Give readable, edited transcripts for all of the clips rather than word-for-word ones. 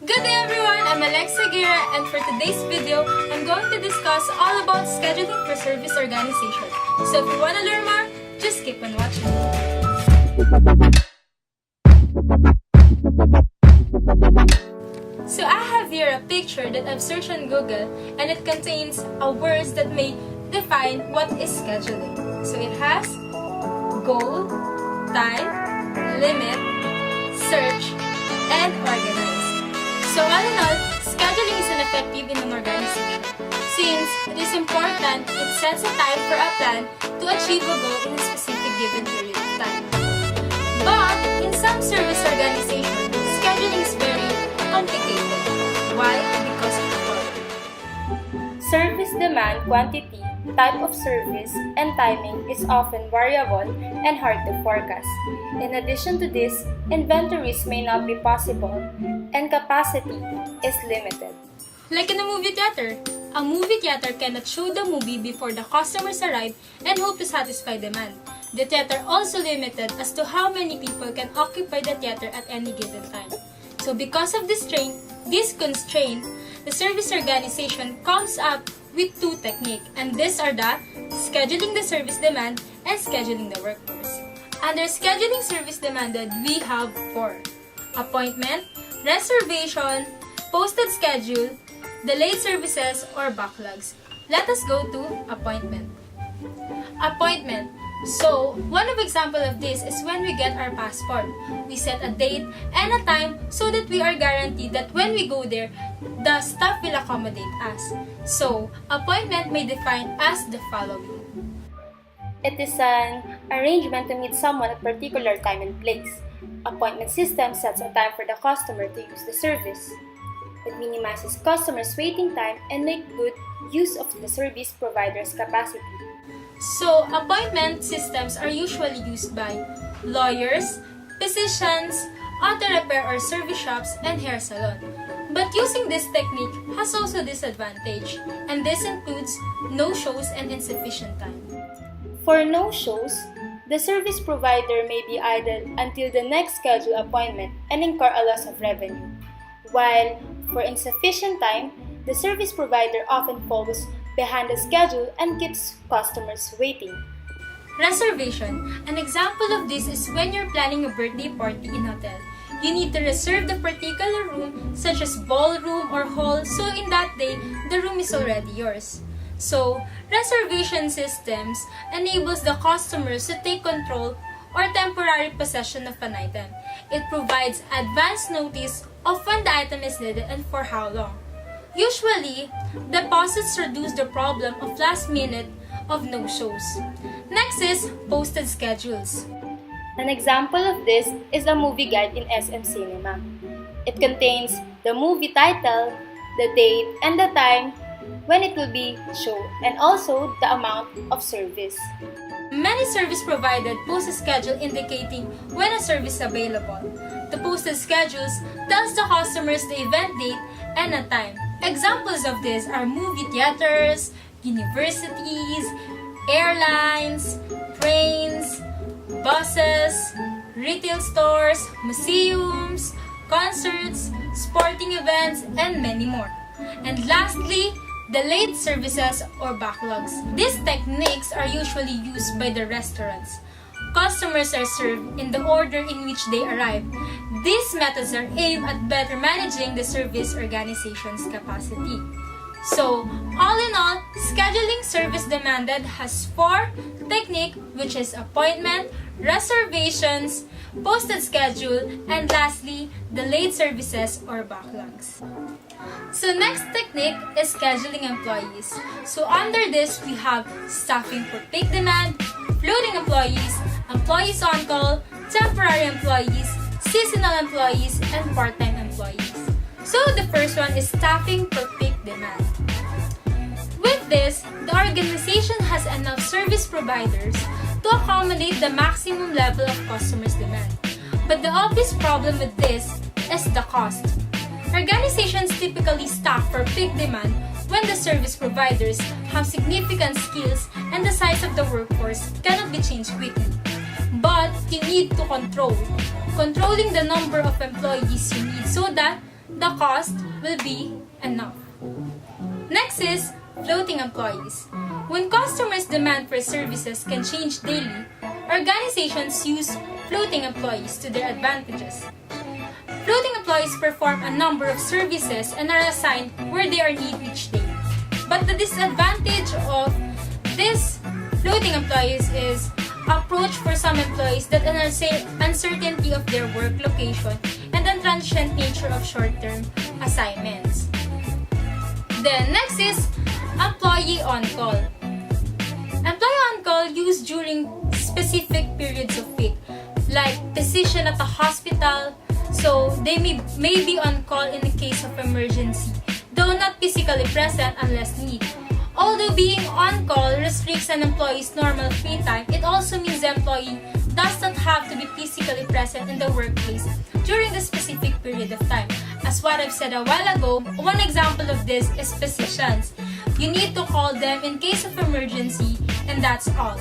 Good day everyone! I'm Alexis Aguirre, and for today's video, I'm going to discuss all about scheduling for service organization. So if you want to learn more, just keep on watching. So I have here a picture that I've searched on Google, and it contains words that may define what is scheduling. So it has goal, time, limit, search, and organize. So all in all, scheduling is effective in an organization. Since it is important, it sets a time for a plan to achieve a goal in a specific given period of time. But in some service organizations, scheduling is very complicated. Why? Because of the following. Service demand, quantity, type of service, and timing is often variable and hard to forecast. In addition to this, inventories may not be possible and capacity is limited. Like in a movie theater cannot show the movie before the customers arrive and hope to satisfy demand. The theater also limited as to how many people can occupy the theater at any given time. So because of this constraint, the service organization comes up with two techniques, and these are the scheduling the service demand and scheduling the workforce. Under scheduling service demanded, we have 4: appointment, reservation, posted schedule, delayed services, or backlogs. Let us go to appointment. Appointment. So, one of example of this is when we get our passport. We set a date and a time so that we are guaranteed that when we go there, the staff will accommodate us. So, appointment may define as the following. It is an arrangement to meet someone at a particular time and place. Appointment system sets a time for the customer to use the service. It minimizes customers' waiting time and makes good use of the service provider's capacity. So, appointment systems are usually used by lawyers, physicians, auto repair or service shops, and hair salon. But using this technique has also disadvantage, and this includes no-shows and insufficient time. For no-shows, the service provider may be idle until the next scheduled appointment and incur a loss of revenue. While for insufficient time, the service provider often falls behind the schedule and keeps customers waiting. Reservation. An example of this is when you're planning a birthday party in a hotel. You need to reserve the particular room, such as ballroom or hall, so in that day, the room is already yours. So, reservation systems enables the customers to take control or temporary possession of an item. It provides advance notice of when the item is needed and for how long. Usually, deposits reduce the problem of last minute of no-shows. Next is posted schedules. An example of this is the movie guide in SM Cinema. It contains the movie title, the date, and the time when it will be shown, and also the amount of service. Many service providers post a schedule indicating when a service is available. The posted schedules tells the customers the event date and a time. Examples of this are movie theaters, universities, airlines, trains, buses, retail stores, museums, concerts, sporting events, and many more. And lastly, delayed services or backlogs. These techniques are usually used by the restaurants. Customers are served in the order in which they arrive. These methods are aimed at better managing the service organization's capacity. So, all in all, scheduling service demanded has 4 techniques, which is appointment, reservations, posted schedule, and lastly, delayed services or backlogs. So next technique is scheduling employees. So under this, we have staffing for peak demand, floating employees, employees on call, temporary employees, seasonal employees, and part-time employees. So the first one is staffing for peak demand. With this, the organization has enough service providers to accommodate the maximum level of customers' demand. But the obvious problem with this is the cost. Organizations typically staff for peak demand when the service providers have significant skills and the size of the workforce cannot be changed quickly. But you need to controlling the number of employees you need so that the cost will be enough. Next is floating employees. When customers' demand for services can change daily, organizations use floating employees to their advantages. Floating employees perform a number of services and are assigned where they are needed each day. But the disadvantage of this floating employees is approach for some employees that uncertainty of their work location and the transient nature of short-term assignments. Then next is employee on-call. Employee on-call used during specific periods of peak, like physician at the hospital, so they may be on call in the case of emergency, though not physically present unless needed. Although being on call restricts an employee's normal free time, it also means the employee does not have to be physically present in the workplace during the specific period of time. As what I've said a while ago, one example of this is physicians. You need to call them in case of emergency, and that's all.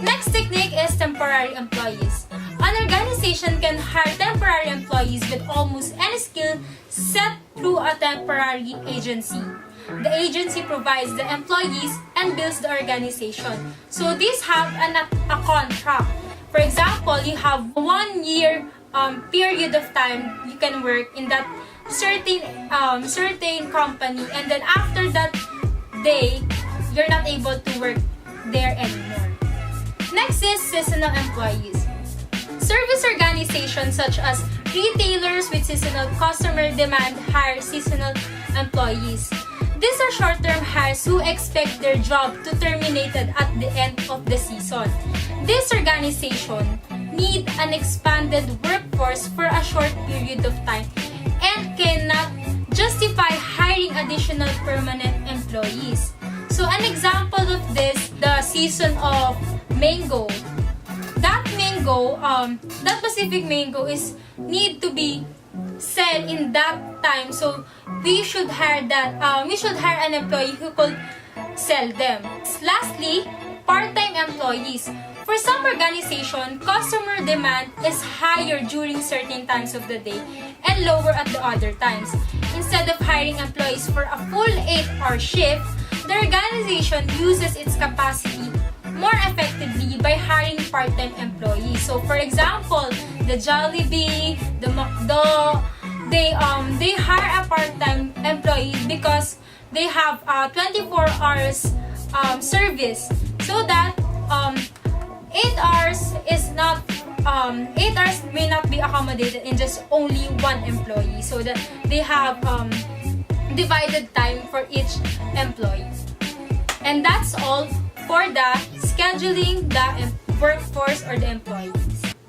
Next technique is temporary employees. An organization can hire temporary employees with almost any skill set through a temporary agency. The agency provides the employees and bills the organization. So these have a contract. For example, you have 1 year period of time you can work in that certain company, and then after that day, you're not able to work there anymore. Next is seasonal employees. Service organizations such as retailers with seasonal customer demand hire seasonal employees. These are short-term hires who expect their job to terminate at the end of the season. This organization need an expanded workforce for a short period of time and cannot justify hiring additional permanent employees. So an example of this, the season of mango. That specific mango is need to be sell in that time, so we should hire an employee who could sell them. Lastly, part-time employees. For some organization, customer demand is higher during certain times of the day and lower at the other times. Instead of hiring employees for a full 8-hour shift, the organization uses its capacity more effectively by hiring part-time employees. So for example, the Jollibee, the McDo, they hire a part-time employee because they have 24 hours service, so that 8 hours is not 8 hours may not be accommodated in just only one employee, so that they have divided time for each employee. And that's all for the scheduling the workforce or the employees.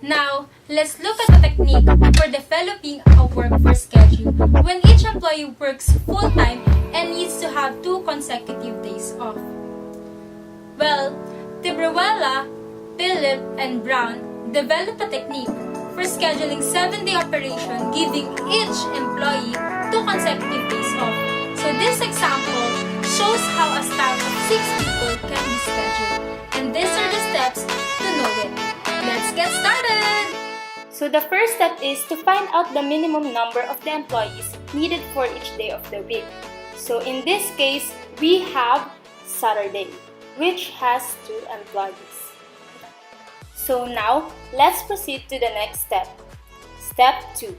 Now, let's look at a technique for developing a workforce schedule when each employee works full-time and needs to have 2 consecutive days off. Well, Tibruela, Philip, and Brown developed a technique for scheduling 7-day operation, giving each employee 2 consecutive days off. So this example shows how a staff of 6 people can be scheduled, and these are the steps to know it. Let's get started! So the first step is to find out the minimum number of the employees needed for each day of the week. So in this case, we have Saturday, which has 2 employees. So now, let's proceed to the next step. Step 2.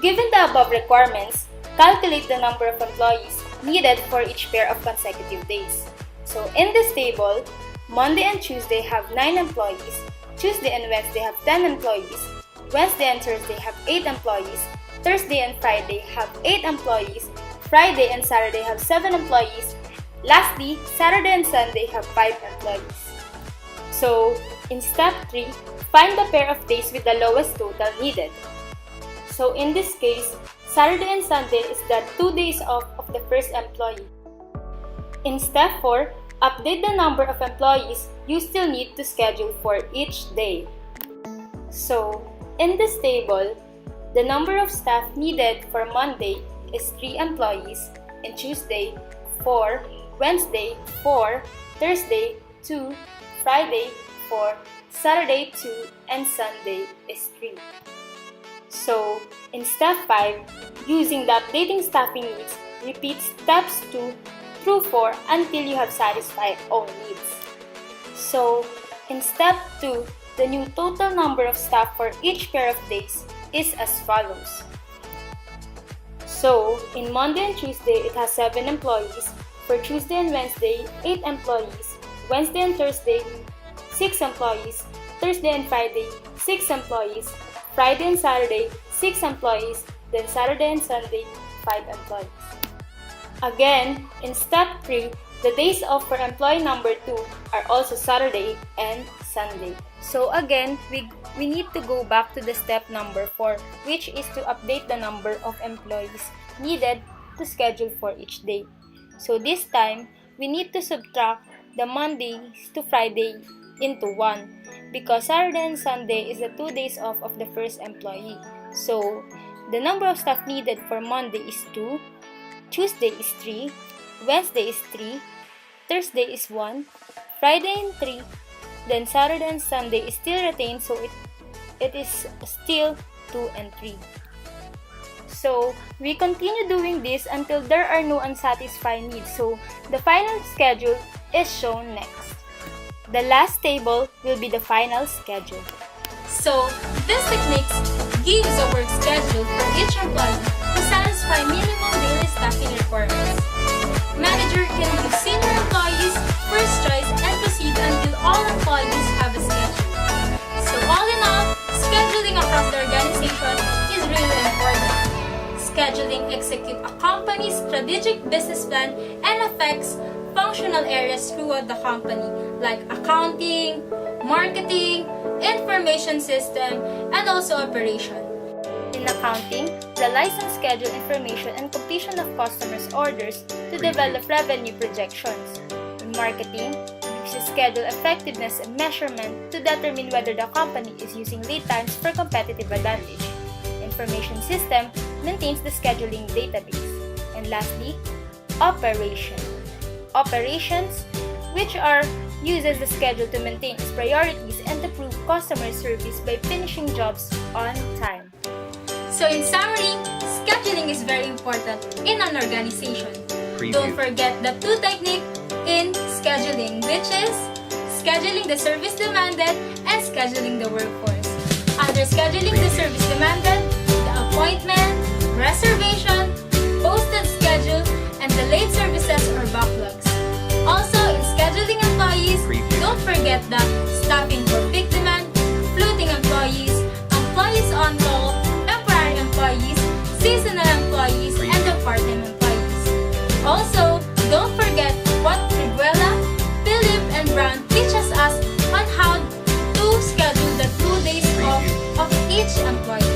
Given the above requirements, calculate the number of employees needed for each pair of consecutive days. So in this table, Monday and Tuesday have 9 employees, Tuesday and Wednesday have 10 employees, Wednesday and Thursday have 8 employees, Thursday and Friday have 8 employees, Friday and Saturday have 7 employees, lastly, Saturday and Sunday have 5 employees. So, in step 3, find the pair of days with the lowest total needed. So in this case, Saturday and Sunday is the 2 days off of the first employee. In step 4, update the number of employees you still need to schedule for each day. So, in this table, the number of staff needed for Monday is 3 employees, and Tuesday, 4, Wednesday, 4, Thursday, 2, Friday, 4, Saturday, 2, and Sunday is 3. So, in step 5, Using the updating staffing needs, repeat steps 2 through 4 until you have satisfied all needs. So, in step 2, the new total number of staff for each pair of days is as follows. So, in Monday and Tuesday, it has 7 employees. For Tuesday and Wednesday, 8 employees. Wednesday and Thursday, 6 employees. Thursday and Friday, 6 employees. Friday and Saturday, 6 employees. Then Saturday and Sunday, 5 employees. Again, in step 3, the days off for employee number 2 are also Saturday and Sunday. So again, we need to go back to the step number 4, which is to update the number of employees needed to schedule for each day. So this time, we need to subtract the Mondays to Friday into 1 because Saturday and Sunday is the 2 days off of the first employee. So the number of staff needed for Monday is 2, Tuesday is 3, Wednesday is 3, Thursday is 1, Friday and 3, then Saturday and Sunday is still retained, so it is still 2 and 3. So we continue doing this until there are no unsatisfied needs. So the final schedule is shown next. The last table will be the final schedule. So, this technique gives a work schedule for each employee to satisfy minimum daily staffing requirements. Manager can give senior employees first choice and proceed until all employees have a schedule. So all in all, scheduling across the organization is really important. Scheduling executes a company's strategic business plan and affects functional areas throughout the company like accounting, marketing, information system, and also operation. In accounting, the license schedule information and completion of customers' orders to develop revenue projections. In marketing, uses schedule effectiveness and measurement to determine whether the company is using lead times for competitive advantage. Information system maintains the scheduling database. And lastly, operation. Operations, which uses the schedule to maintain its priorities and to prove customer service by finishing jobs on time. So in summary, scheduling is very important in an organization. Don't forget the 2 techniques in scheduling, which is scheduling the service demanded and scheduling the workforce. Under scheduling the service demanded, the appointment, reservation, posted schedule, and the late services or backlogs. Also, in scheduling employees, don't forget the staffing for peak demand, floating employees, employees on call, temporary employees, seasonal employees, and the part-time employees. Also, don't forget what Triguela, Philip, and Brown teaches us on how to schedule the 2 days off of each employee.